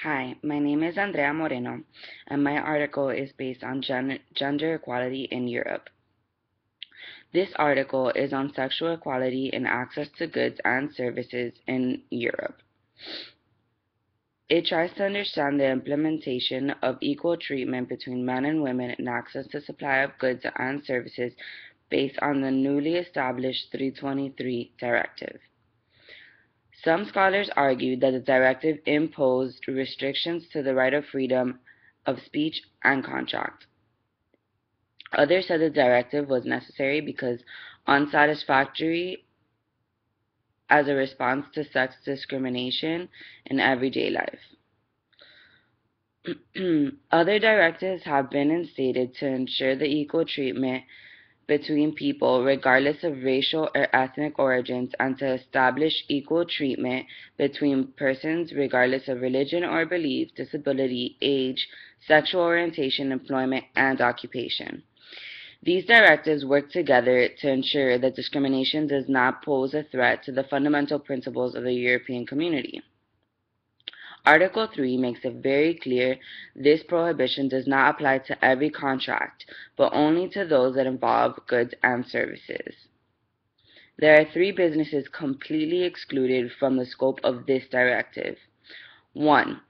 Hi, my name is Andrea Moreno, and my article is based on gender equality in Europe. This article is on sexual equality and access to goods and services in Europe. It tries to understand the implementation of equal treatment between men and women in access to supply of goods and services based on the newly established 323 directive. Some scholars argue that the directive imposed restrictions to the right of freedom of speech and contract. Others said the directive was necessary because unsatisfactory as a response to sex discrimination in everyday life. Other directives have been instated to ensure the equal treatment between people regardless of racial or ethnic origins and to establish equal treatment between persons regardless of religion or belief, disability, age, sexual orientation, employment, and occupation. These directives work together to ensure that discrimination does not pose a threat to the fundamental principles of the European community. Article 3 makes it very clear this prohibition does not apply to every contract, but only to those that involve goods and services. There are 3 businesses completely excluded from the scope of this directive. 1.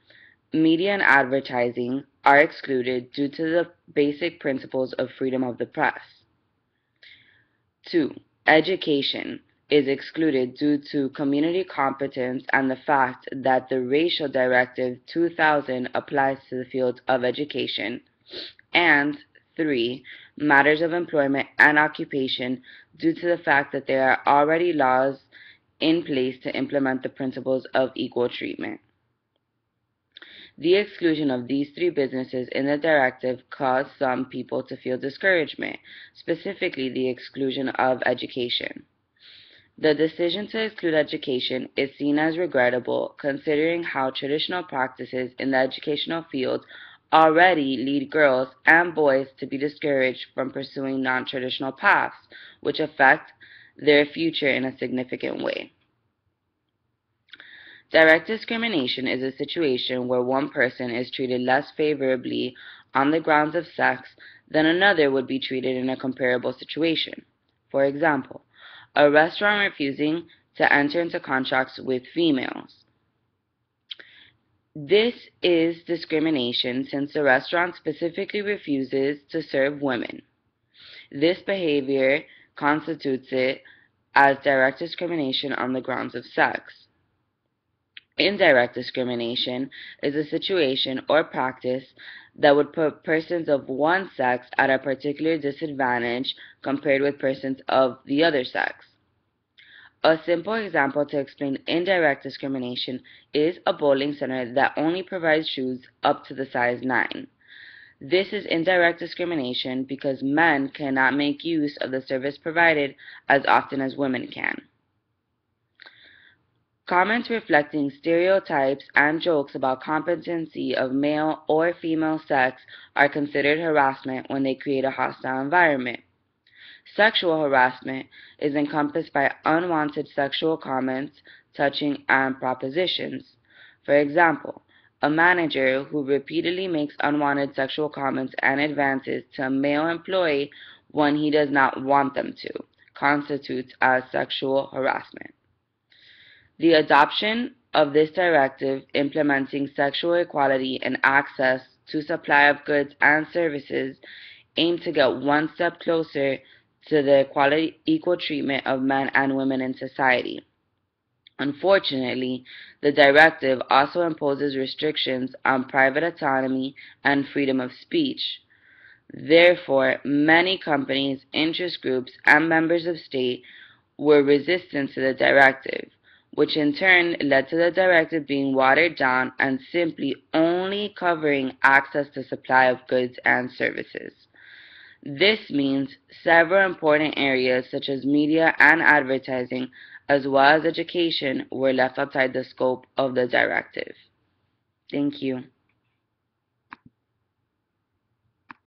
Media and advertising are excluded due to the basic principles of freedom of the press. 2. Education is excluded due to community competence and the fact that the Racial Directive 2000 applies to the field of education. And 3. Matters of employment and occupation due to the fact that there are already laws in place to implement the principles of equal treatment. The exclusion of these 3 businesses in the directive caused some people to feel discouragement, specifically the exclusion of education. The decision to exclude education is seen as regrettable considering how traditional practices in the educational field already lead girls and boys to be discouraged from pursuing non-traditional paths, which affect their future in a significant way. Direct discrimination is a situation where one person is treated less favorably on the grounds of sex than another would be treated in a comparable situation. For example, a restaurant refusing to enter into contracts with females. This is discrimination since the restaurant specifically refuses to serve women. This behavior constitutes it as direct discrimination on the grounds of sex. Indirect discrimination is a situation or practice that would put persons of one sex at a particular disadvantage compared with persons of the other sex. A simple example to explain indirect discrimination is a bowling center that only provides shoes up to the size 9. This is indirect discrimination because men cannot make use of the service provided as often as women can. Comments reflecting stereotypes and jokes about competency of male or female sex are considered harassment when they create a hostile environment. Sexual harassment is encompassed by unwanted sexual comments, touching, and propositions. For example, a manager who repeatedly makes unwanted sexual comments and advances to a male employee when he does not want them to constitutes as sexual harassment. The adoption of this directive implementing sexual equality and access to supply of goods and services aim to get one step closer to the equal treatment of men and women in society. Unfortunately, the directive also imposes restrictions on private autonomy and freedom of speech. Therefore, many companies, interest groups, and members of state were resistant to the directive, which in turn led to the directive being watered down and simply only covering access to supply of goods and services. This means several important areas such as media and advertising as well as education were left outside the scope of the directive. Thank you.